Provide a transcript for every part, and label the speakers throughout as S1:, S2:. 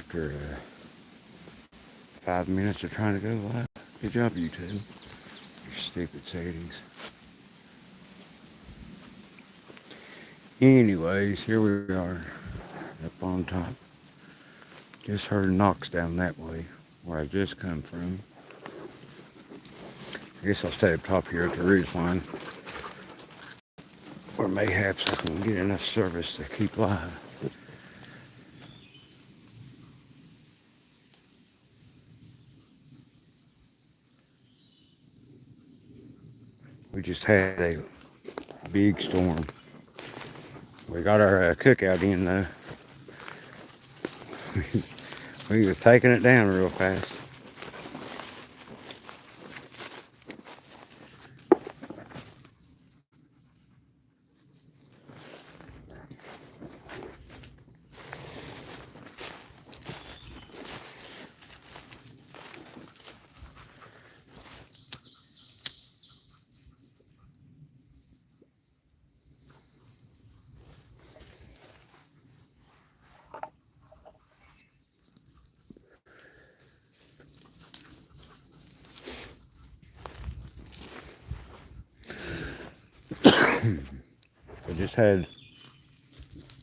S1: after 5 minutes of trying to go live. Good job, YouTube. You stupid Sadies. Anyways, here we are up on top. Just heard knocks down that way where I just come from. I guess I'll stay up top here at the ridge line, or mayhaps I can get enough service to keep live. We just had a big storm. We got our cookout in though. We was taking it down real fast.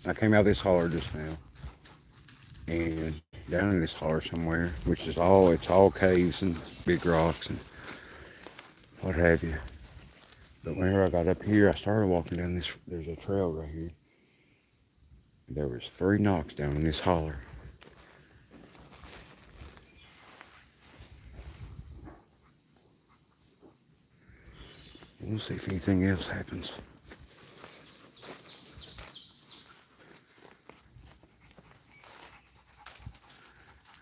S1: I came out of this holler just now, and down in this holler somewhere, which is it's all caves and big rocks and what have you. But whenever I got up here, I started walking down this, there's a trail right here. There was 3 knocks down in this holler. We'll see if anything else happens.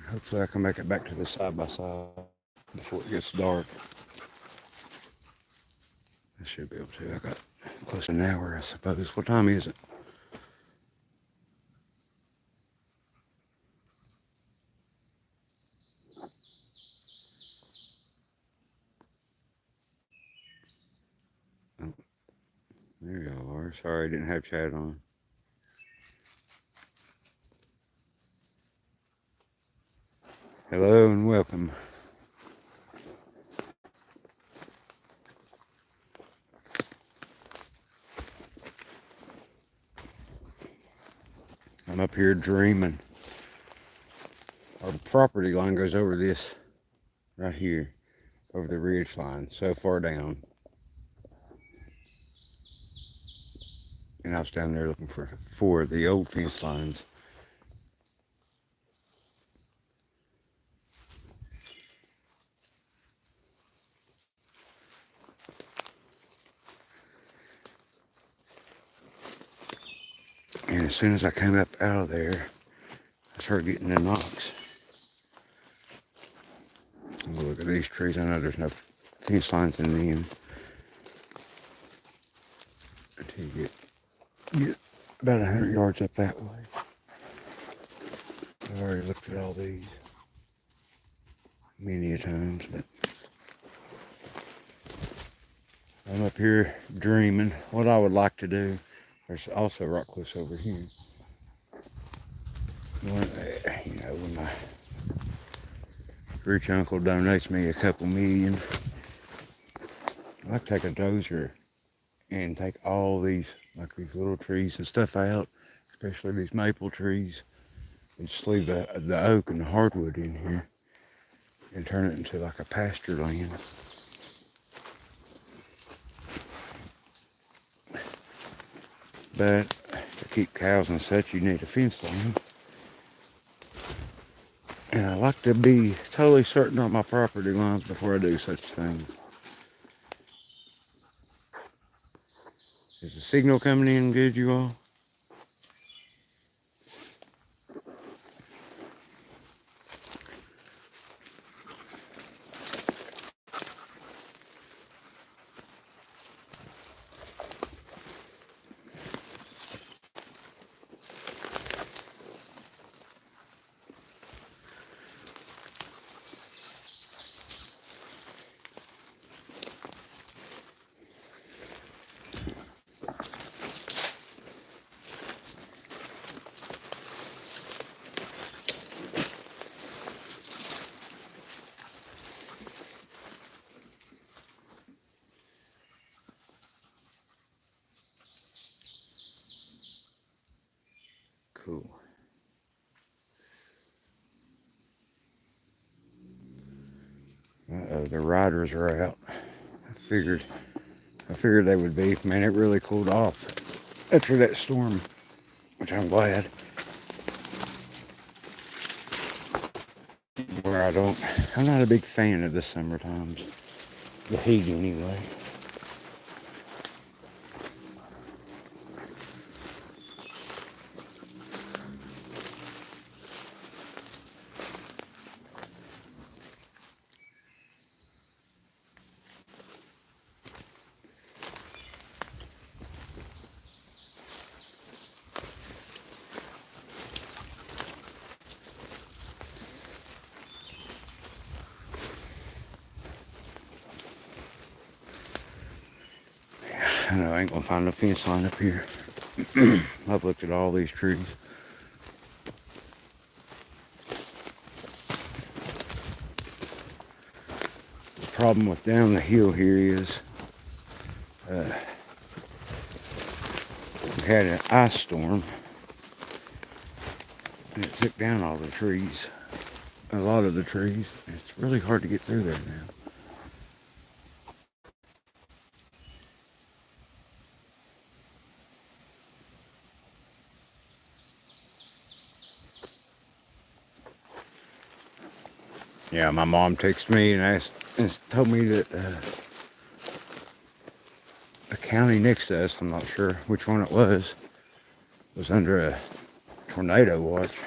S1: Hopefully I can make it back to the side-by-side before it gets dark. I should be able to. I got close to an hour, I suppose. What time is it? Oh, there you are. Sorry I didn't have chat on. Hello and welcome. I'm up here dreaming. Our property line goes over this right here, over the ridge line, so far down. And I was down there looking for the old fence lines. And as soon as I came up out of there, I started getting the knocks. Look at these trees. I know there's no fence lines in the end. Until you get about 100 yards up that way. I've already looked at all these many a times, but I'm up here dreaming. What I would like to do, there's also rock cliffs over here. When my rich uncle donates me a couple million, I'd like to take a dozer and take all these, like these little trees and stuff out, especially these maple trees, and just leave the oak and the hardwood in here and turn it into like a pasture land. But to keep cows and such, you need a fence line. And I like to be totally certain on my property lines before I do such things. Is the signal coming in good, you all? Cool. Uh-oh, the riders are out. I figured they would be. Man, it really cooled off after that storm, which I'm glad. Where I'm not a big fan of the summer times. The heat anyway. I know I ain't gonna find no fence line up here. I've looked at all these trees. The problem with down the hill here is we had an ice storm and it took down all the trees, a lot of the trees. It's really hard to get through there now. Yeah, my mom texted me and told me that a county next to us, I'm not sure which one it was under a tornado watch.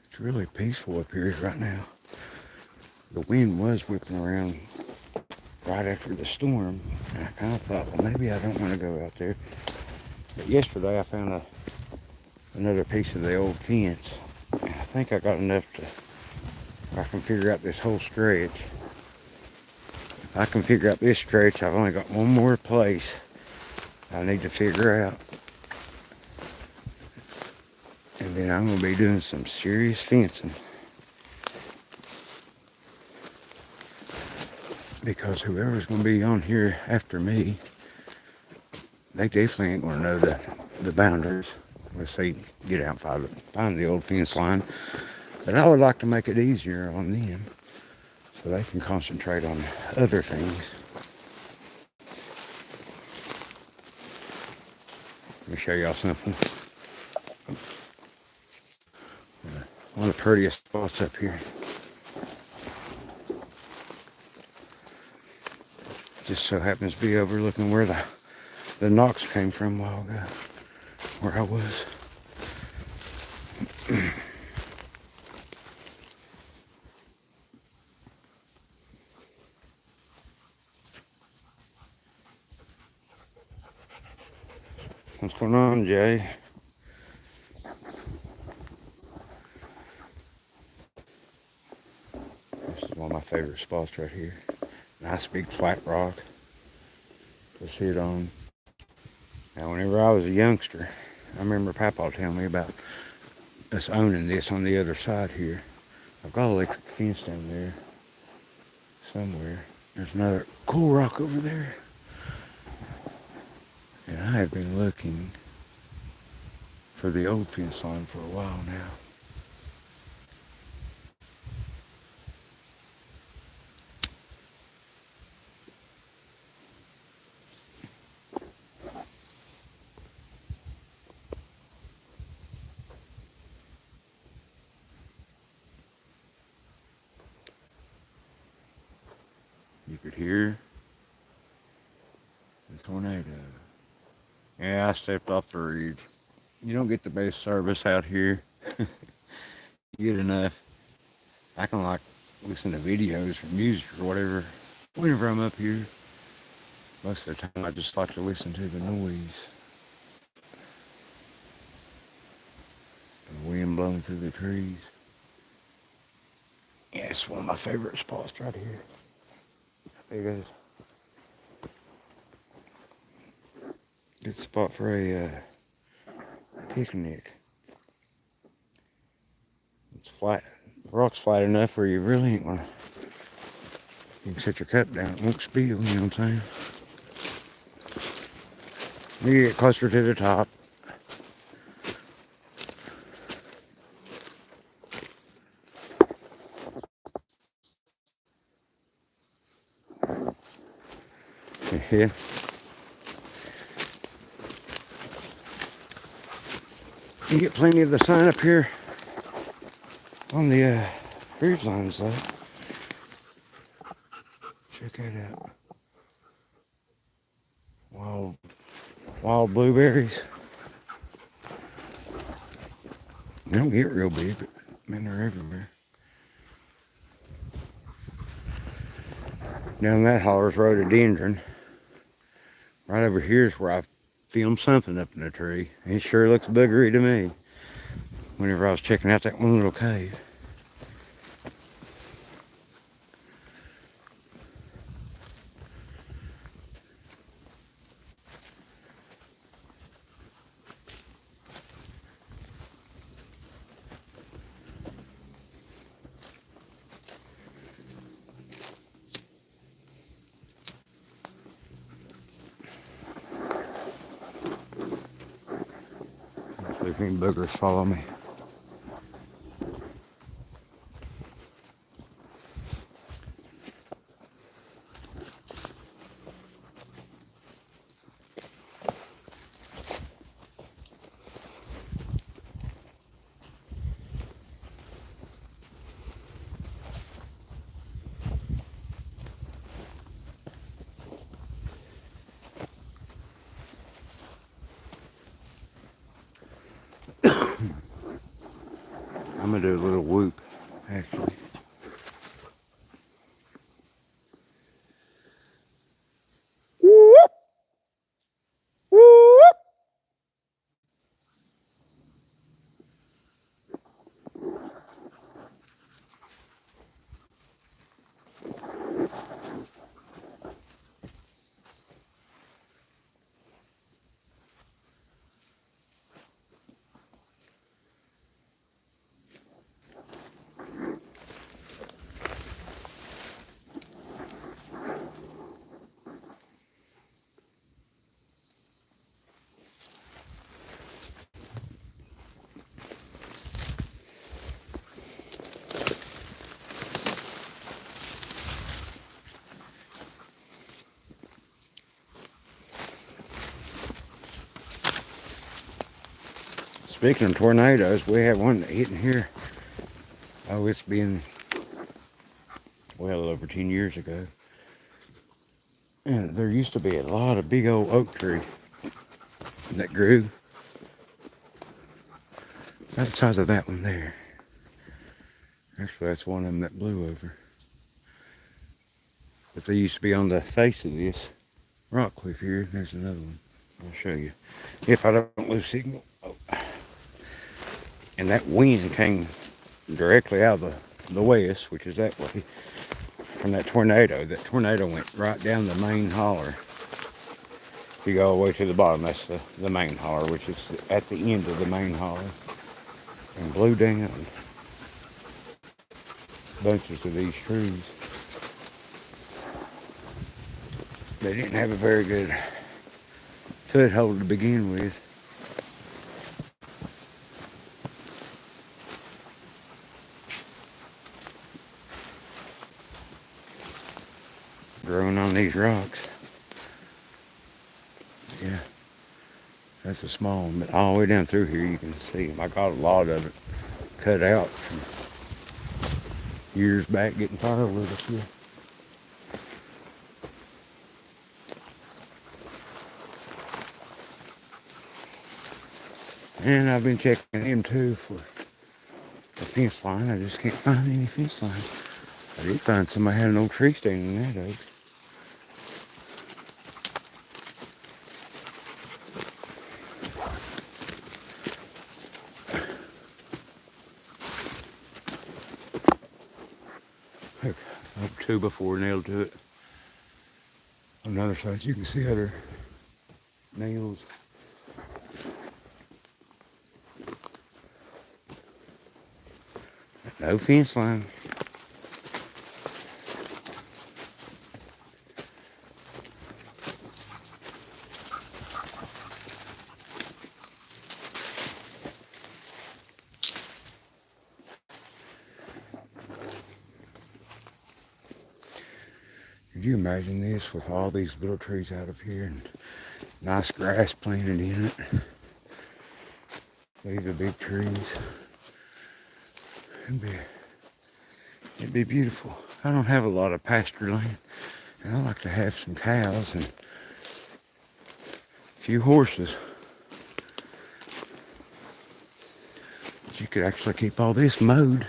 S1: It's really peaceful up here right now. The wind was whipping around right after the storm, and I kind of thought, well, maybe I don't want to go out there. But yesterday I found another piece of the old fence, and I think I got enough I can figure out this whole stretch. If I can figure out this stretch, I've only got one more place I need to figure out. And then I'm going to be doing some serious fencing. Because whoever's going to be on here after me, they definitely ain't going to know the boundaries. Let's say get out and find the old fence line. But I would like to make it easier on them so they can concentrate on other things. Let me show y'all something. One of the prettiest spots up here. Just so happens to be overlooking where the knocks came from a while ago, where I was. What's going on, Jay? This is one of my favorite spots right here. Nice big flat rock to sit on. Now, whenever I was a youngster, I remember Papa telling me about us owning this on the other side here. I've got an electric fence down there somewhere. There's another cool rock over there. And I have been looking for the old fence line for a while now. You could hear the tornado. Yeah, I stepped off the ridge. You don't get the best service out here. You get enough. I can like listen to videos or music or whatever whenever I'm up here. Most of the time I just like to listen to the noise. The wind blowing through the trees. Yeah, it's one of my favorite spots right here. There you go. Good spot for a picnic. It's flat. The rock's flat enough where you really ain't gonna. You can set your cup down. It won't spill. You know what I'm saying? You get closer to the top. Yeah. You get plenty of the sun up here on the ridge lines though. Check that out. Wild blueberries. They don't get real big, but man, they're everywhere. Down that holler's rhododendron. Right over here is where I filmed something up in the tree. It sure looks boogery to me. Whenever I was checking out that one little cave. Let's see if any boogers follow me. I'm gonna do a little whoop, actually. Whoop! Whoop! Speaking of tornadoes, we had one hitting here. Oh, it's been well over 10 years ago. And there used to be a lot of big old oak trees that grew about the size of that one there. Actually, that's one of them that blew over. But they used to be on the face of this rock cliff here. There's another one. I'll show you. If I don't lose signal. Oh. And that wind came directly out of the west, which is that way, from that tornado. That tornado went right down the main holler. You go all the way to the bottom, that's the main holler, which is at the end of the main holler. And blew down bunches of these trees. They didn't have a very good foothold to begin with. Growing on these rocks. Yeah, that's a small one, but all the way down through here you can see them. I got a lot of it cut out from years back getting firewood up here. And I've been checking them too for the fence line. I just can't find any fence line. I did find somebody had an old tree standing in that oak. Two before nailed to it. On the other side, you can see other nails. No fence line. Could you imagine this with all these little trees out of here and nice grass planted in it? These are big trees. It'd be beautiful. I don't have a lot of pasture land, and I like to have some cows and a few horses. But you could actually keep all this mowed.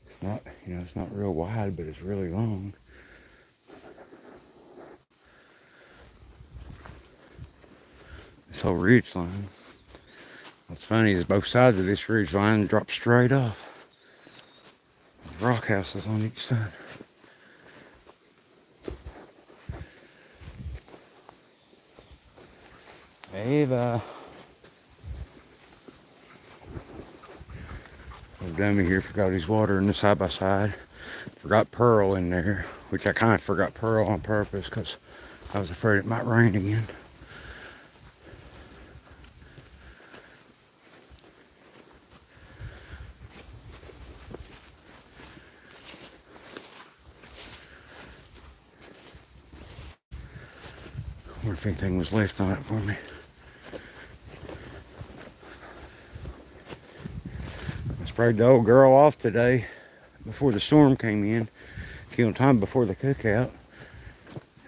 S1: It's not, it's not real wide, but it's really long. This whole ridge line. What's funny is both sides of this ridge line drop straight off. Rock houses on each side. Ava. Old dummy here forgot his water in the side by side. Forgot Pearl in there, which I kind of forgot Pearl on purpose because I was afraid it might rain again. I wonder if anything was left on it for me. I sprayed the old girl off today before the storm came in, killed time before the cookout.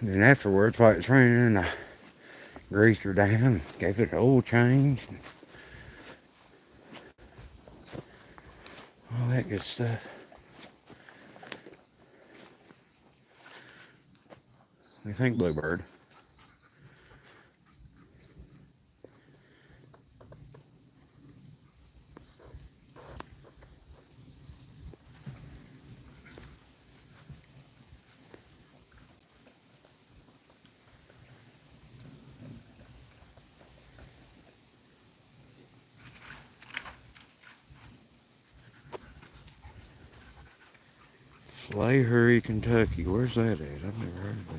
S1: And then afterwards, while it was raining, I greased her down and gave it an oil change. All that good stuff. What do you think, Bluebird? Flayhurry, Kentucky. Where's that at? I've never heard of that.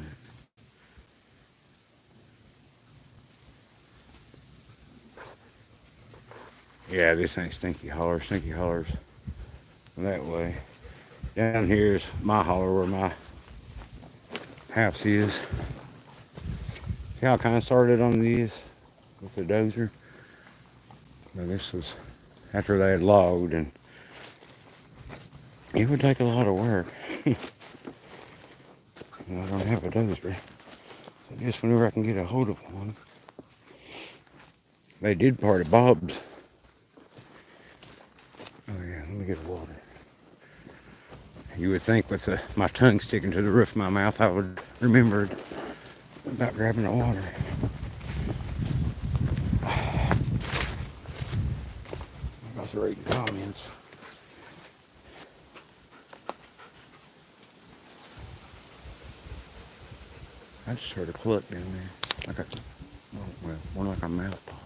S1: Yeah, this ain't Stinky Holler. Stinky Holler's that way. Down here is my holler where my house is. See how I kind of started on this with the dozer? Now this was after they had logged, and it would take a lot of work. I don't have a dozer. So just whenever I can get a hold of one. They did part of Bob's. Oh yeah, let me get water. You would think with my tongue sticking to the roof of my mouth, I would remember about grabbing the water. I'm about to read comments. I just heard a cluck down there, like more like a mouth pop.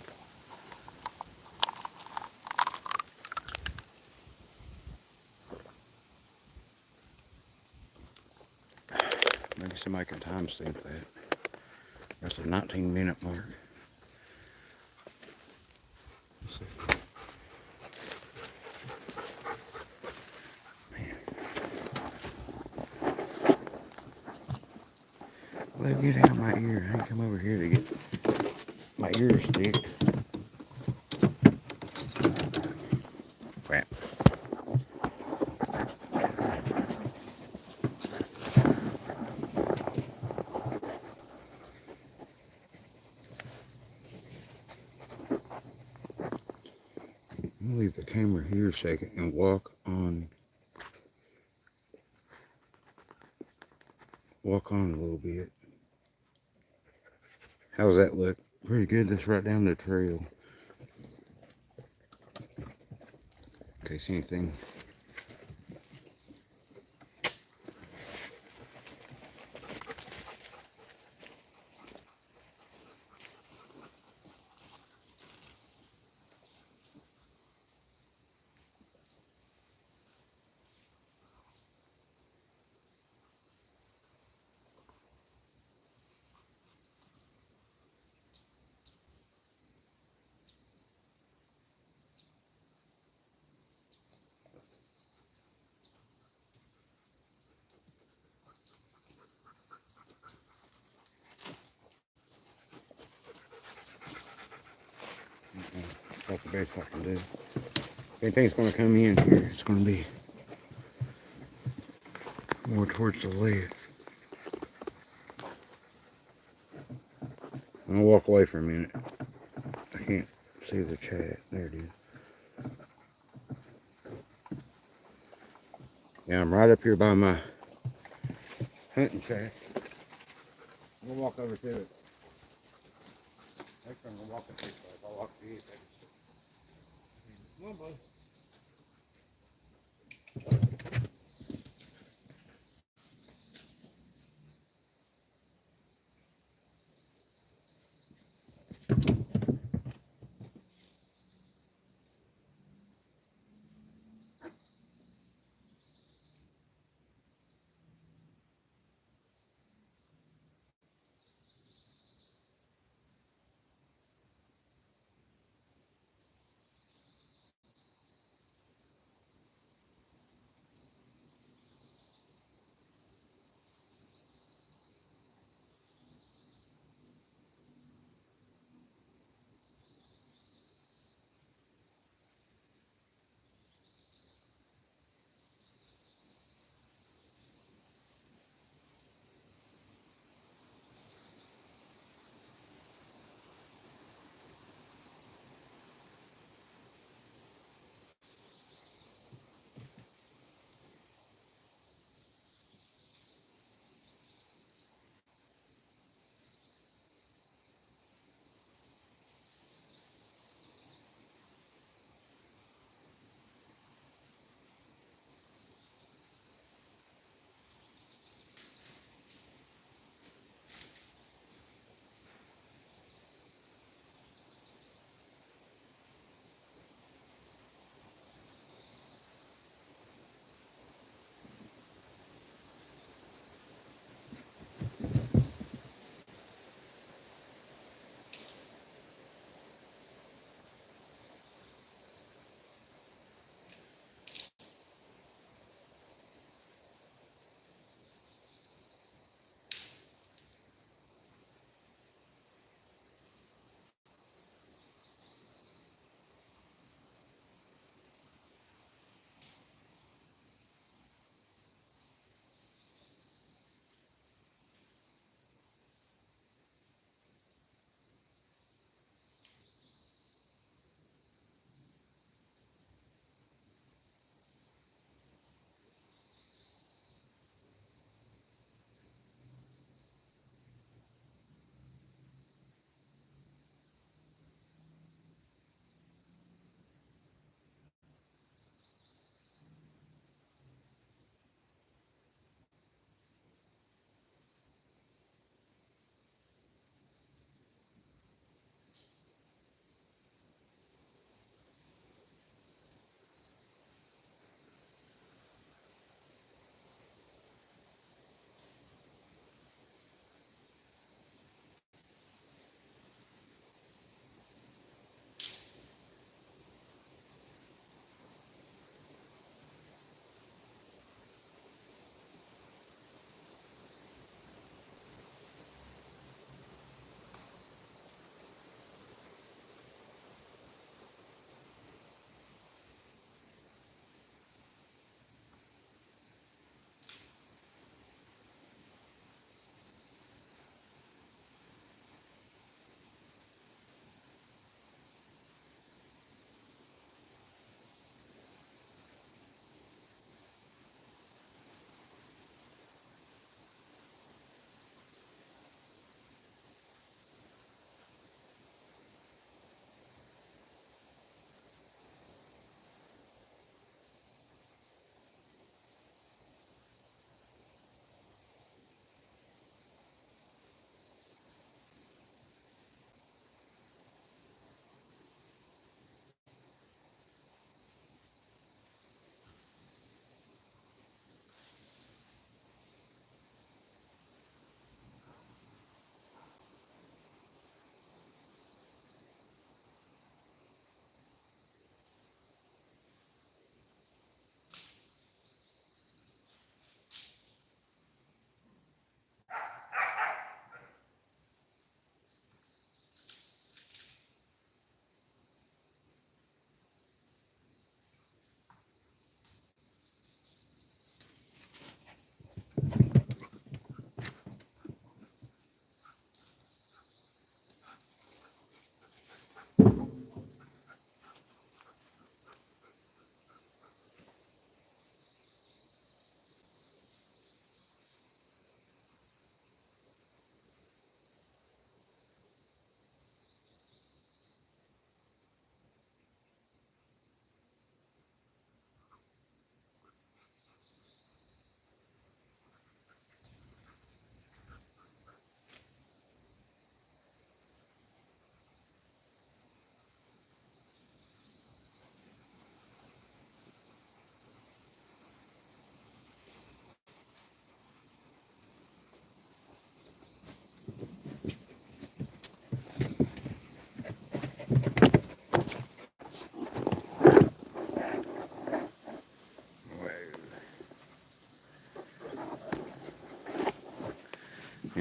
S1: Maybe somebody can timestamp that. That's a 19-minute mark. Man. Well, get out of my ear. I ain't come over here to get my ears sticked. Crap. I'm gonna leave the camera here a second and walk on a little bit. How's that look? Pretty good. That's right down the trail. case anything. That's the best I can do. If anything's going to come in here, it's going to be more towards the left. I'm going to walk away for a minute. I can't see the chat. There it is. Yeah, I'm right up here by my hunting shack. I'm going to walk over to it. Next time I'm going to walk up this way. I'll walk to you. Come on, bud.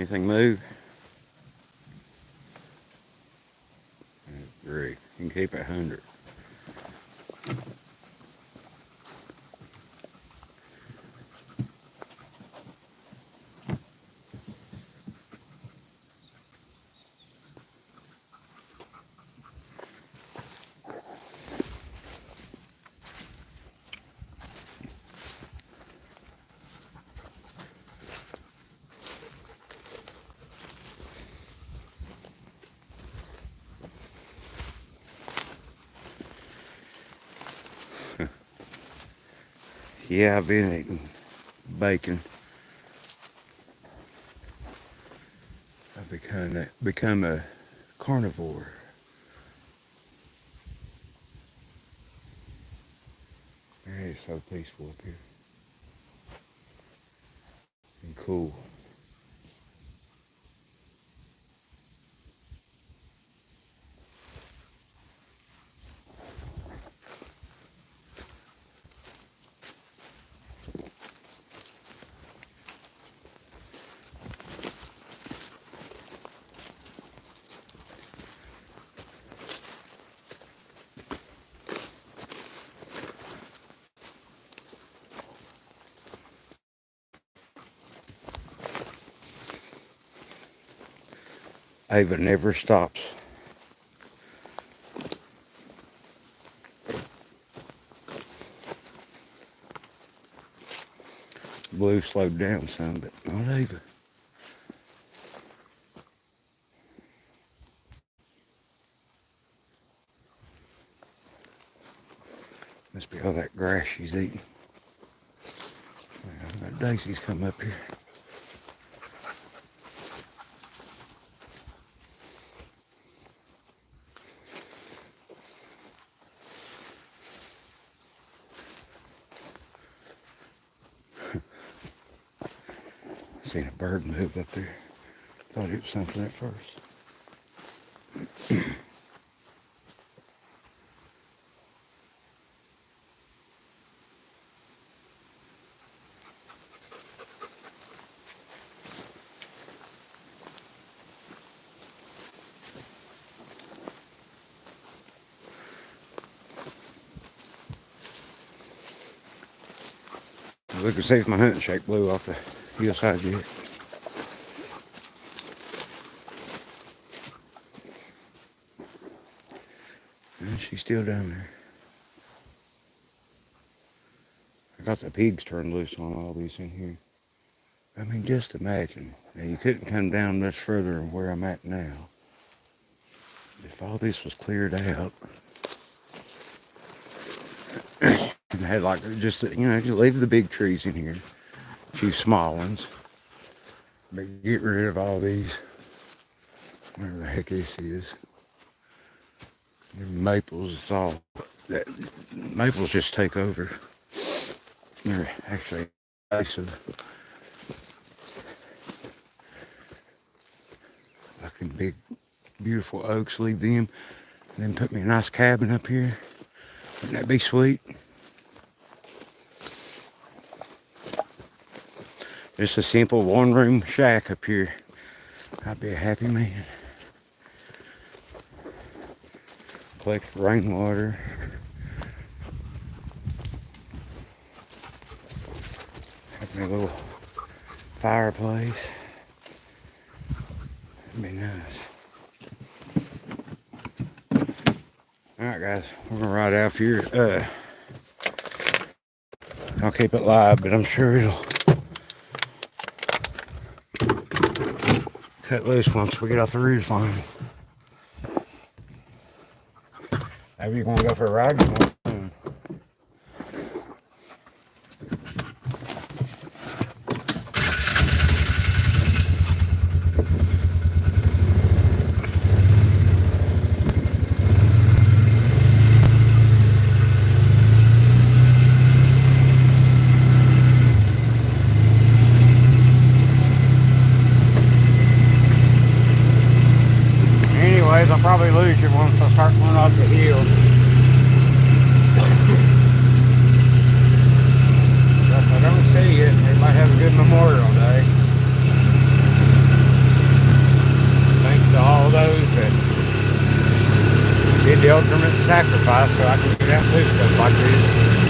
S1: Anything move? Great. You can keep it 100. Yeah, I've been eating bacon. I've become a carnivore. Man, it's so peaceful up here. And cool. Ava never stops. Blue slowed down some, but not Ava. Must be all that grass she's eating. Well, Daisy's come up here. Seen a bird move up there. Thought it was something at first. Look and see if my hunting shake blew off the hillside yet. And she's still down there. I got the pigs turned loose on all these in here. I mean, just imagine. Now, you couldn't come down much further than where I'm at now. If all this was cleared out, and had like just, you leave the big trees in here, a few small ones, but get rid of all these, whatever the heck this is. And maples, it's all, maples just take over. They're actually invasive. Fucking big, beautiful oaks, leave them, and then put me a nice cabin up here. Wouldn't that be sweet? Just a simple one-room shack up here. I'd be a happy man. Collect rainwater. Have me a little fireplace. That'd be nice. Alright guys, we're gonna ride out here. I'll keep it live, but I'm sure it'll cut loose once we get off the ridge line. Maybe you're gonna go for a ride. I'll probably lose you once I start going up the hill. If I don't see you, everybody have a good Memorial Day. sacrifice so I can get out and do stuff like this.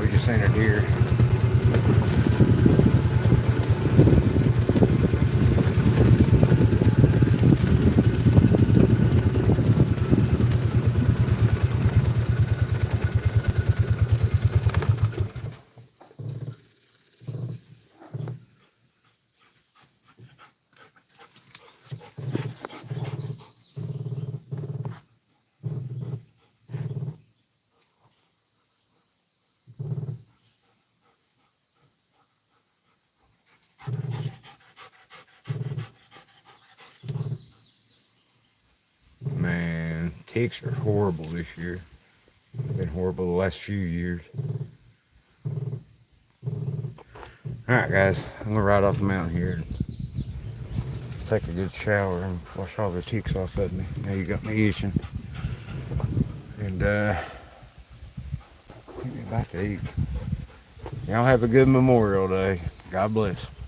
S1: We just seen a deer. Man, ticks are horrible this year. They've been horrible the last few years. Alright guys, I'm gonna ride off the mountain here and take a good shower and wash all the ticks off of me. Now you got me itching. And get me back to eat. Y'all have a good Memorial Day. God bless.